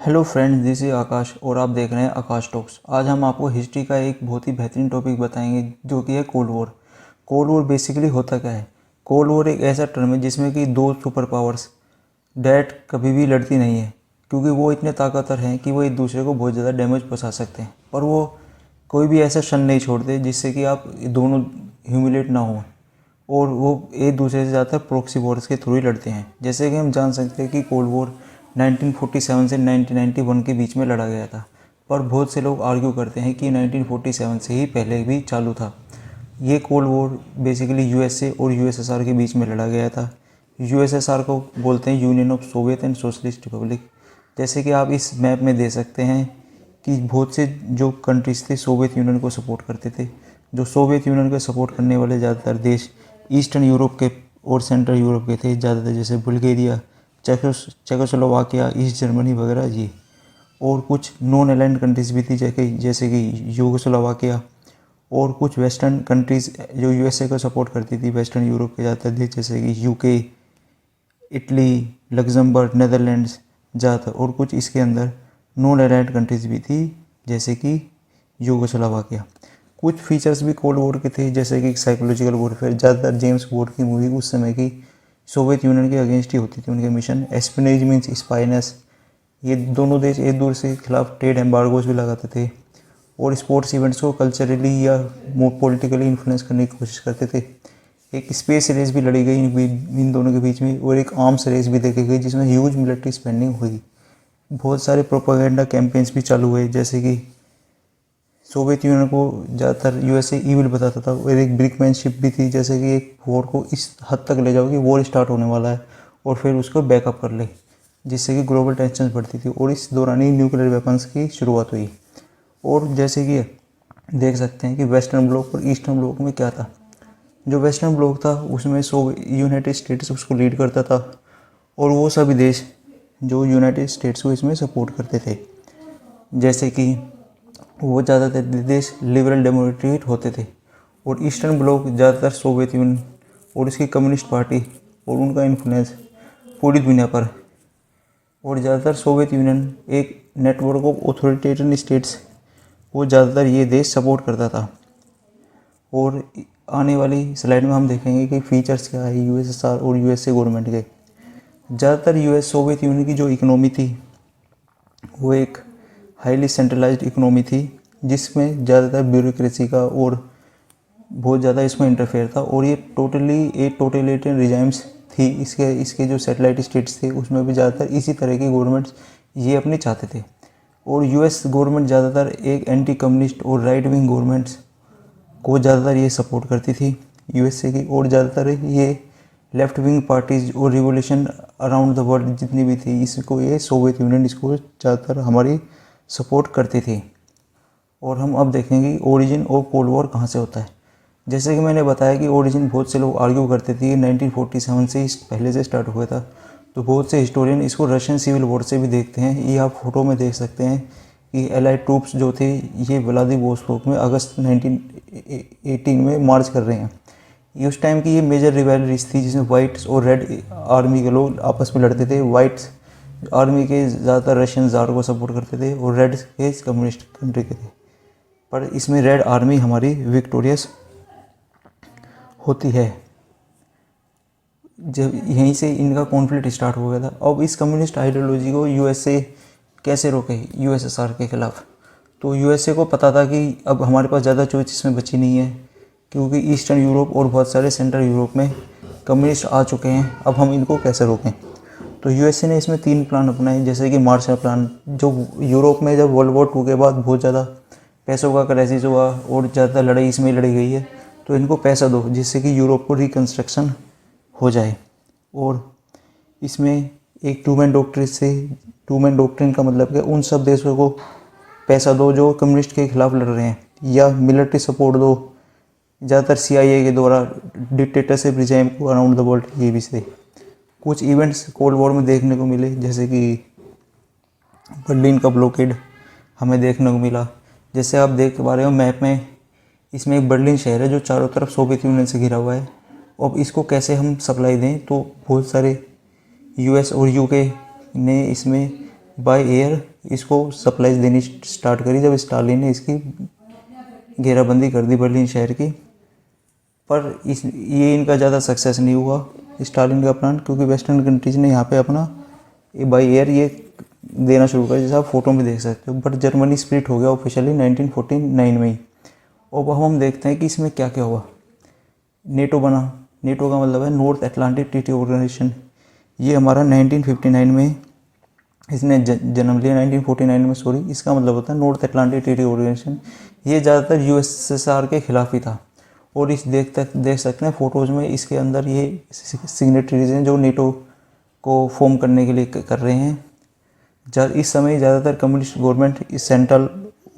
Hello friends, this is आकाश और आप देख रहे हैं आकाश टॉक्स। आज हम आपको हिस्ट्री का एक बहुत ही बेहतरीन टॉपिक बताएंगे जो कि है cold war. Cold war basically होता क्या है? कोल्ड वॉर एक ऐसा टर्म है जिसमें कि दो सुपर पावर्स डैट कभी भी लड़ती नहीं है, क्योंकि वो इतने ताकतवर हैं कि वो एक दूसरे को बहुत ज़्यादा डैमेज पहुंचा सकते हैं, पर वो कोई भी ऐसा क्षण नहीं छोड़ते जिससे कि आप दोनों ह्यूमिलेट ना हो। और वो एक दूसरे से ज़्यादातर प्रॉक्सी वॉर्स के थ्रू ही लड़ते हैं। जैसे कि हम जान सकते हैं कि कोल्ड वॉर 1947 से 1991 के बीच में लड़ा गया था, पर बहुत से लोग आर्ग्यू करते हैं कि 1947 से ही पहले भी चालू था। ये कोल्ड वॉर बेसिकली यूएसए और यूएसएसआर के बीच में लड़ा गया था। यूएसएसआर को बोलते हैं union of Soviet and socialist Republic. जैसे कि आप इस मैप में दे सकते हैं कि बहुत से जो कंट्रीज थे सोवियत यूनियन को सपोर्ट करते थे। जो सोवियत यूनियन को सपोर्ट करने वाले ज़्यादातर देश ईस्टर्न यूरोप के और सेंट्रल यूरोप के थे ज़्यादातर, जैसे बुल्गारिया, चेकोस्लोवाकिया, ईस्ट जर्मनी वगैरह जी। और कुछ नॉन अलाइंड कंट्रीज़ भी थी जैसे कि यूगोस्लोवाकिया, और कुछ वेस्टर्न कंट्रीज़ जो यूएसए को सपोर्ट करती थी, वेस्टर्न यूरोप के ज़्यादातर देश जैसे कि यूके, इटली, लग्जमबर्ग, नेदरलैंड्स ज़्यादातर। और कुछ इसके अंदर नॉन अलाइंड कंट्रीज़ भी थी जैसे कि यूगोस्लोवाकिया। कुछ फीचर्स भी कोल्ड वॉर के थे जैसे कि साइकोलॉजिकल वॉरफेयर। ज़्यादातर जेम्स बॉन्ड की मूवी उस समय की सोवियत यूनियन के अगेंस्ट ही होती थी, उनके मिशन। एस्पिनेज मीन्स स्पाइनेस। ये दोनों देश एक दूसरे के खिलाफ ट्रेड एम्बार्गोज भी लगाते थे और स्पोर्ट्स इवेंट्स को कल्चरली या पॉलिटिकली इन्फ्लुएंस करने की कोशिश करते थे। एक स्पेस रेस भी लड़ी गई इन दोनों के बीच में, और एक आर्म्स रेस भी देखी गई जिसमें ह्यूज मिलिट्री स्पेंडिंग हुई। बहुत सारे प्रोपेगेंडा कैंपेन्स भी चालू हुए, जैसे कि सोवियत यूनियन को ज़्यादातर यूएसए ईविल बताता था, और एक ब्रिकमैनशिप भी थी, जैसे कि एक वॉर को इस हद तक ले जाओ कि वॉर स्टार्ट होने वाला है और फिर उसको बैकअप कर ले, जिससे कि ग्लोबल टेंशन बढ़ती थी। और इस दौरान ही न्यूक्लियर वेपन्स की शुरुआत हुई। और जैसे कि देख सकते हैं कि वेस्टर्न ब्लॉक और ईस्टर्न ब्लॉक में क्या था। जो वेस्टर्न ब्लॉक था उसमें यूनाइटेड स्टेट्स उसको लीड करता था, और वो सभी देश जो यूनाइटेड स्टेट्स को इसमें सपोर्ट करते थे, जैसे कि वो ज़्यादातर देश लिबरल डेमोक्रेट होते थे। और ईस्टर्न ब्लॉक ज़्यादातर सोवियत यूनियन और इसकी कम्युनिस्ट पार्टी और उनका इन्फ्लुएंस पूरी दुनिया पर। और ज़्यादातर सोवियत यूनियन एक नेटवर्क ऑफ ऑथोरिटेरियन स्टेट्स को ज़्यादातर ये देश सपोर्ट करता था। और आने वाली स्लाइड में हम देखेंगे कि फीचर्स क्या है यूएसएसआर और यूएसए गवर्नमेंट के। ज़्यादातर सोवियत यूनियन की जो इकोनॉमी थी वो एक हाईली सेंट्रलाइज्ड इकोनॉमी थी, जिसमें ज़्यादातर ब्यूरोक्रेसी का और बहुत ज़्यादा इसमें इंटरफेयर था। और ये टोटली एक टोटलिटेरियन रिजाइम्स थी। इसके जो सैटेलाइट स्टेट्स थे उसमें भी ज़्यादातर इसी तरह की गवर्नमेंट्स ये अपने चाहते थे। और यूएस गवर्नमेंट ज़्यादातर एक एंटी कम्युनिस्ट और राइट विंग गवर्नमेंट्स को ज़्यादातर ये सपोर्ट करती थी यूएसए की। और ज़्यादातर ये लेफ्ट विंग पार्टीज और रिवोल्यूशन अराउंड द वर्ल्ड जितनी भी थी, इसको ये सोवियत यूनियन इसको ज़्यादातर हमारी सपोर्ट करती थी। और हम अब देखेंगे ओरिजिन ऑफ कोल्ड वॉर कहाँ से होता है। जैसे कि मैंने बताया कि ओरिजिन बहुत से लोग आर्ग्यू करते थे कि 1947 से पहले से स्टार्ट हुआ था, तो बहुत से हिस्टोरियन इसको रशियन सिविल वॉर से भी देखते हैं। ये आप फोटो में देख सकते हैं कि एलाइड ट्रूप्स जो थे ये व्लादिवोस्तोक में अगस्त 1918 में मार्च कर रहे हैं। उस टाइम की ये मेजर रिवैलरीज थी जिसमें वाइट्स और रेड आर्मी के लोग आपस में लड़ते थे। वाइट्स आर्मी के ज़्यादातर रशियन ज़ार को सपोर्ट करते थे और रेड के कम्युनिस्ट कंट्री के थे, पर इसमें रेड आर्मी हमारी विक्टोरियस होती है। जब यहीं से इनका कॉन्फ्लिक्ट स्टार्ट हो गया था। अब इस कम्युनिस्ट आइडियोलॉजी को यूएसए कैसे रोके यूएसएसआर के खिलाफ? तो यूएसए को पता था कि अब हमारे पास ज़्यादा चॉइस इसमें बची नहीं है, क्योंकि ईस्टर्न यूरोप और बहुत सारे सेंट्रल यूरोप में कम्युनिस्ट आ चुके हैं। अब हम इनको कैसे रोकें? तो यूएसए ने इसमें 3 प्लान अपनाए, जैसे कि मार्शल प्लान। जो यूरोप में जब वर्ल्ड वॉर 2 के बाद बहुत ज़्यादा पैसों का क्राइसिस हुआ और ज़्यादा लड़ाई इसमें लड़ी गई है, तो इनको पैसा दो जिससे कि यूरोप को रिकन्स्ट्रक्शन हो जाए। और इसमें एक टू मैन डॉक्ट्रिन का मतलब है उन सब देशों को पैसा दो जो कम्युनिस्ट के खिलाफ लड़ रहे हैं, या मिलिट्री सपोर्ट दो, ज़्यादातर सीआईए के द्वारा डिक्टेटरशिप रिजाइम को अराउंड द वर्ल्ड। ये भी से कुछ इवेंट्स कोल्ड वॉर में देखने को मिले, जैसे कि बर्लिन का ब्लॉकेड हमें देखने को मिला। जैसे आप देख पा रहे हो मैप में, इसमें एक बर्लिन शहर है जो चारों तरफ सोवियत यूनियन से घिरा हुआ है। अब इसको कैसे हम सप्लाई दें, तो बहुत सारे यूएस और यूके ने इसमें बाय एयर इसको सप्लाईज देनी स्टार्ट करी जब स्टालिन ने इसकी घेराबंदी कर दी बर्लिन शहर की। पर ये इनका ज़्यादा सक्सेस नहीं हुआ स्टालिन का प्लान, क्योंकि वेस्टर्न कंट्रीज ने यहाँ पे अपना बाई एयर ये देना शुरू किया, जैसे आप फोटो में देख सकते हो। बट जर्मनी स्प्लिट हो गया ऑफिशियली 1949 में ही। अब हम देखते हैं कि इसमें क्या क्या हुआ। नेटो बना। नेटो का मतलब है नॉर्थ अटलांटिक ट्रीटी ऑर्गेनाइजेशन। ये हमारा 1959 में इसने जन्म लिया, 1949 में सॉरी। इसका मतलब होता है नॉर्थ अटलांटिक ट्रीटी ऑर्गेनाइजेशन। ये ज़्यादातर यूएसएसआर के खिलाफ ही था। और इस देख सकते हैं फोटोज़ में, इसके अंदर ये सिग्नेटरीज हैं जो नेटो को फॉर्म करने के लिए कर रहे हैं। इस समय ज़्यादातर कम्युनिस्ट गवर्नमेंट इस सेंट्रल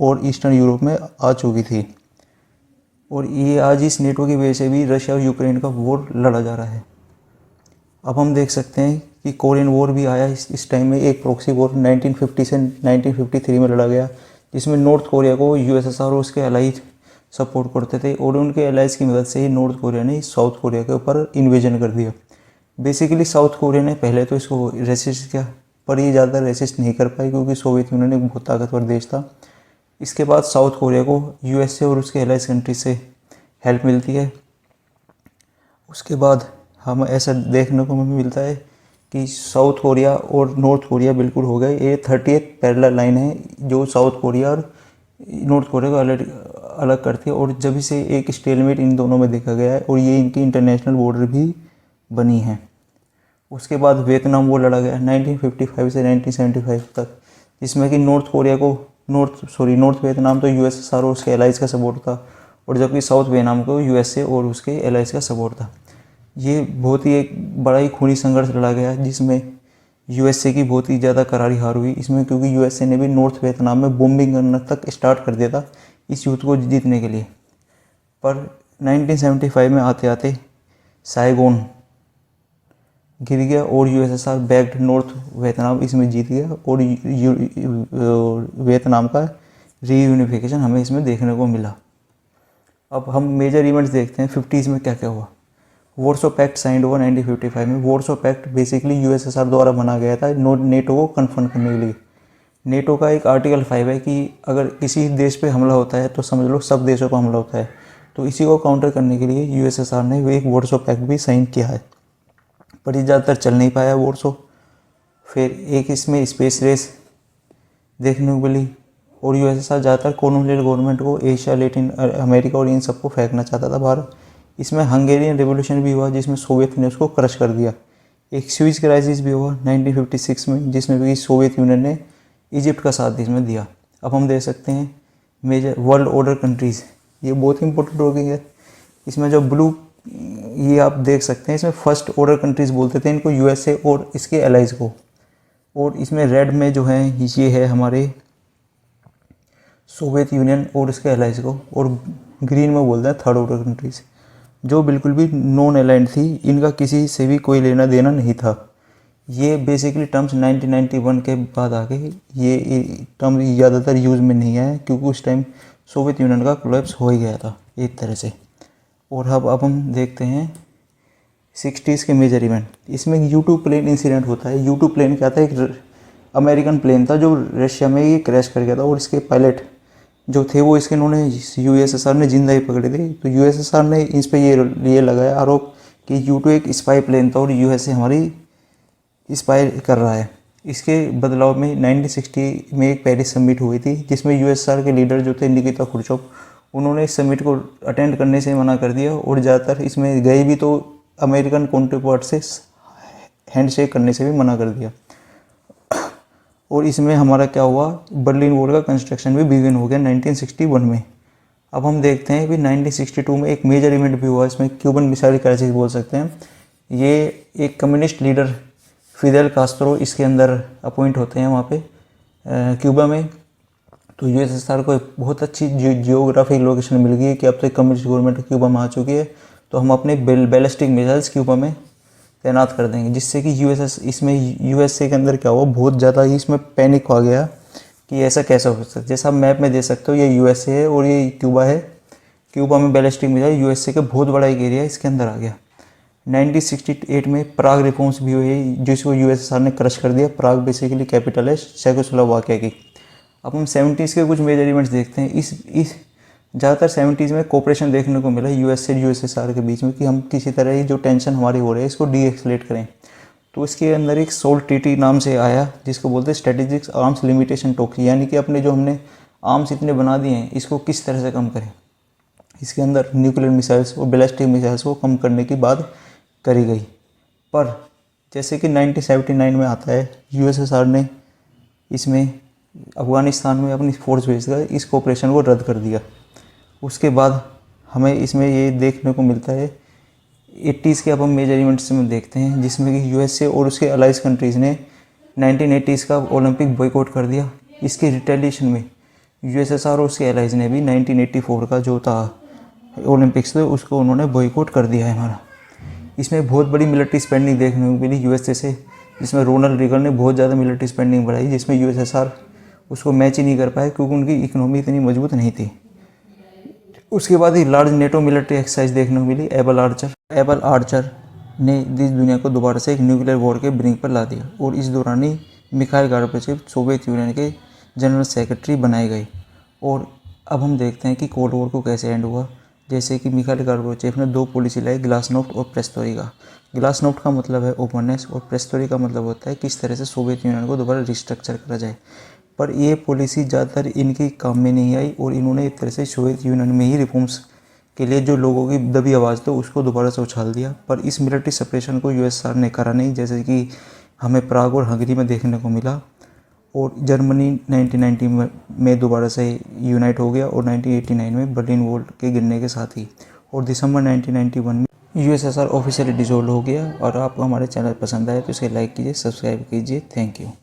और ईस्टर्न यूरोप में आ चुकी थी। और ये आज इस नेटो की वजह से भी रशिया और यूक्रेन का वॉर लड़ा जा रहा है। अब हम देख सकते हैं कि कोरियन वॉर भी आया इस टाइम में। एक प्रॉक्सी वॉर 1950 से 1953 में लड़ा गया, जिसमें नॉर्थ कोरिया को यूएसएसआर और उसके एलाइज सपोर्ट करते थे। और उनके एलाइज की मदद से ही नॉर्थ कोरिया ने साउथ कोरिया के ऊपर इन्वेजन कर दिया। बेसिकली साउथ कोरिया ने पहले तो इसको रेसिस्ट किया, पर ये ज़्यादा रेसिस्ट नहीं कर पाई क्योंकि सोवियत यूनियन एक बहुत ताकतवर देश था। इसके बाद साउथ कोरिया को यूएसए और उसके एलाइज कंट्री से हेल्प मिलती है। उसके बाद हम ऐसा देखने को मिलता है कि साउथ कोरिया और नॉर्थ कोरिया बिल्कुल हो गए। ये 30th पैरेलल लाइन है जो साउथ कोरिया और नॉर्थ कोरिया को अलग करती है। और जब से एक स्टेलमेट इन दोनों में देखा गया है और ये इनकी इंटरनेशनल बॉर्डर भी बनी है। उसके बाद वियतनाम वॉर लड़ा गया 1955 से 1975 तक, जिसमें कि नॉर्थ वियतनाम तो यूएसएसआर और उसके एलाइज का सपोर्ट था, और जबकि साउथ वियतनाम को यूएसए और उसके एलाइज का सपोर्ट था। ये बहुत ही एक बड़ा ही खूनी संघर्ष लड़ा गया, जिसमें यूएसए की बहुत ही ज़्यादा करारी हार हुई इसमें, क्योंकि यूएसए ने भी नॉर्थ वियतनाम में बॉम्बिंग करना तक स्टार्ट कर दिया था इस युद्ध को जीतने के लिए। पर 1975 में आते आते साइगोन गिर गया और यूएसएसआर बैक्ड नॉर्थ वियतनाम इसमें जीत गया। और वियतनाम का रीयूनिफिकेशन हमें इसमें देखने को मिला। अब हम मेजर इवेंट्स देखते हैं 50s में क्या क्या हुआ। वॉर्सो पैक्ट साइंड हुआ 1955 में। वॉर्सो पैक्ट बेसिकली यूएसएसआर द्वारा बना गया था नेटो को कन्फर्म करने के लिए। नेटो का एक आर्टिकल 5 है कि अगर किसी देश पे हमला होता है तो समझ लो सब देशों पर हमला होता है। तो इसी को काउंटर करने के लिए यूएसएसआर ने एक वॉर्सो पैक्ट भी साइन किया है, पर ये ज़्यादातर चल नहीं पाया वॉर्सो। फिर एक इसमें स्पेस रेस देखने को मिली, और यूएसएसआर ज़्यादातर कॉलोनियल गवर्नमेंट को एशिया, लैटिन अमेरिका और इन सबको फेंकना चाहता था बाहर। इसमें हंगेरियन रिवोल्यूशन भी हुआ जिसमें सोवियत ने उसको क्रश कर दिया। एक स्विस क्राइसिस भी हुआ 1956 में, जिसमें भी सोवियत यूनियन ने इजिप्ट का साथ इसमें दिया। अब हम देख सकते हैं मेजर वर्ल्ड ऑर्डर कंट्रीज़, ये बहुत इंपॉर्टेंट हो गई है। इसमें जो ब्लू ये आप देख सकते हैं, इसमें फर्स्ट ऑर्डर कंट्रीज़ बोलते थे इनको, यूएसए और इसके एलाइज को। और इसमें रेड में जो है ये है हमारे सोवियत यूनियन और इसके एलाइज को, और ग्रीन में बोलते हैं थर्ड ऑर्डर कंट्रीज़, जो बिल्कुल भी नॉन अलाइंड थी। इनका किसी से भी कोई लेना देना नहीं था। ये बेसिकली टर्म्स 1991 के बाद आ गए। ये टर्म ज़्यादातर यूज़ में नहीं आया क्योंकि उस टाइम सोवियत यूनियन का कोलैप्स हो ही गया था एक तरह से। और अब हम देखते हैं 60s के मेजर इवेंट। इसमें U2 प्लेन इंसिडेंट होता है। U2 प्लेन क्या था, एक अमेरिकन प्लेन था जो रशिया में ये क्रैश कर गया था, और इसके पायलट जो थे वो इसके उन्होंने यूएसएसआर ने जिंदा ही पकड़े थे। तो यूएसएसआर ने इस पर ये लगाया आरोप कि U2 एक स्पाई प्लेन था और यूएसए हमारी स्पाई कर रहा है। इसके बदलाव में 1960 में एक पेरिस समिट हुई थी, जिसमें यूएसएसआर के लीडर जो थे निकिता खुर्चोव, उन्होंने इस समिट को अटेंड करने से मना कर दिया, और ज़्यादातर इसमें गए भी तो अमेरिकन काउंटरपार्ट से हैंडशेक करने से भी मना कर दिया। और इसमें हमारा क्या हुआ, बर्लिन वॉल का कंस्ट्रक्शन भी बिगिन हो गया 1961 में। अब हम देखते हैं कि 1962 में एक मेजर इवेंट भी हुआ, इसमें क्यूबन मिसाइल क्राइसिस बोल सकते हैं। ये एक कम्युनिस्ट लीडर फिदेल कास्त्रो इसके अंदर अपॉइंट होते हैं वहाँ पे क्यूबा में। तो यूएसएसआर को बहुत अच्छी जियोग्राफिक लोकेशन मिल गई कि अब तक कम्युनिस्ट गवर्नमेंट क्यूबा में आ चुकी है, तो हम अपने बैलिस्टिक मिसाइल्स क्यूबा में तैनात कर देंगे, जिससे कि यूएसए के अंदर क्या हुआ, बहुत ज़्यादा ही इसमें पैनिक आ गया कि ऐसा कैसा हो सकता है। जैसा आप मैप में देख सकते हो, ये यूएसए है और ये क्यूबा है। क्यूबा में बैलिस्टिक मिसाइल, यूएसए का बहुत बड़ा एक एरिया इसके अंदर आ गया। 1968 में प्राग रिफॉर्म्स भी हुए जिसको यूएसएसआर ने क्रश कर दिया। प्राग बेसिकली कैपिटल है चेकोस्लोवाकिया की। अब हम 70s के कुछ मेजर इवेंट्स देखते हैं। इस ज़्यादातर 70s में कोऑपरेशन देखने को मिला यूएस से यूएसएसआर के बीच में कि हम किसी तरह ही जो टेंशन हमारी हो रही है इसको डी एक्सलेट करें। तो इसके अंदर एक सोल्ट ट्रीटी नाम से आया जिसको बोलते हैं स्ट्रेटेजिक आर्म्स लिमिटेशन टॉक, यानी कि अपने जो हमने आर्म्स इतने बना दिए हैं इसको किस तरह से कम करें। इसके अंदर न्यूक्लियर मिसाइल्स और बैलिस्टिक मिसाइल्स को कम करने की बात करी गई। पर जैसे कि 1979 में आता है, यूएसएसआर ने इसमें अफ़गानिस्तान में अपनी फोर्स भेजकर इस कोऑपरेशन को रद्द कर दिया। उसके बाद हमें इसमें ये देखने को मिलता है 80s के अब हम मेजर इवेंट्स में देखते हैं जिसमें कि यूएसए और उसके अलाइज कंट्रीज़ ने 1980s का ओलंपिक बॉयकॉट कर दिया। इसके रिटेलिएशन में यूएसएसआर और उसके एलाइज ने भी 1984 का जो था ओलंपिक्स थे उसको उन्होंने बॉयकॉट कर दिया है हमारा। इसमें बहुत बड़ी मिलिट्री स्पेंडिंग देखने को मिली यूएसए से, जिसमें रोनाल्ड रीगन ने बहुत ज़्यादा मिलिट्री स्पेंडिंग बढ़ाई जिसमें यूएसएसआर उसको मैच ही नहीं कर पाए क्योंकि उनकी इकोनॉमी इतनी मजबूत नहीं थी। उसके बाद ही लार्ज नेटो मिलिट्री एक्सरसाइज देखने को मिली। एबल आर्चर ने इस दुनिया को दोबारा से एक न्यूक्लियर वॉर के ब्रिंक पर ला दिया और इस दौरान ही मिखाइल गोर्बाचेव सोवियत यूनियन के जनरल सेक्रेटरी बनाए गए। और अब हम देखते हैं कि कोल्ड वॉर को कैसे एंड हुआ। जैसे कि मिखाइल गोर्बाचेव ने दो पॉलिसी लाई, ग्लासनोफ्ट और पेरेस्ट्रोइका। ग्लासनोफ्ट का मतलब है ओपननेस और पेरेस्ट्रोइका का मतलब होता है किस तरह से सोवियत यूनियन को दोबारा रिस्ट्रक्चर करा जाए। पर ये पॉलिसी ज़्यादातर इनके काम में नहीं आई और इन्होंने एक तरह से सोवियत यूनियन में ही रिफॉर्म्स के लिए जो लोगों की दबी आवाज़ थी उसको दोबारा से उछाल दिया। पर इस मिलिट्री सेपरेशन को यूएसएसआर ने करा नहीं, जैसे कि हमें प्राग और हंगरी में देखने को मिला। और जर्मनी 1990 में दोबारा से यूनाइट हो गया और 1989 में बर्लिन वॉल के गिरने के साथ ही और दिसंबर 1991 में यूएसएसआर ऑफिशियली डिसॉल्व हो गया। और आपको हमारे चैनल पसंद आए तो इसे लाइक कीजिए, सब्सक्राइब कीजिए। Thank you.